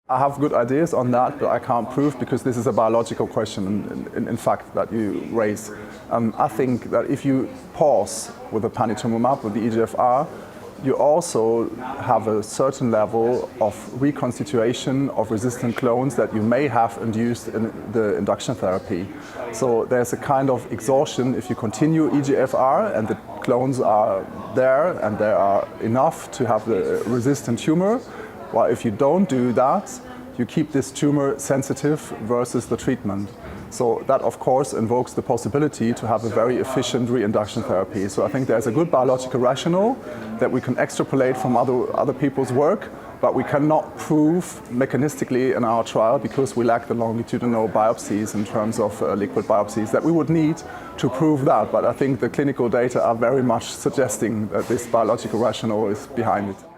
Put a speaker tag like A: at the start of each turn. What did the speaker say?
A: I have good ideas on that, but I can't prove because this is a biological question, in fact, that you raise. I think that if you pause with the Panitumumab, with the EGFR, you also have a certain level of reconstitution of resistant clones that you may have induced in the induction therapy. So there's a kind of exhaustion if you continue EGFR and the clones are there and there are enough to have the resistant tumor. While if you don't do that, you keep this tumor sensitive versus the treatment. So that, of course, invokes the possibility to have a very efficient re-induction therapy. So I think there's a good biological rationale that we can extrapolate from other people's work, but we cannot prove mechanistically in our trial because we lack the longitudinal biopsies in terms of liquid biopsies that we would need to prove that. But I think the clinical data are very much suggesting that this biological rationale is behind it.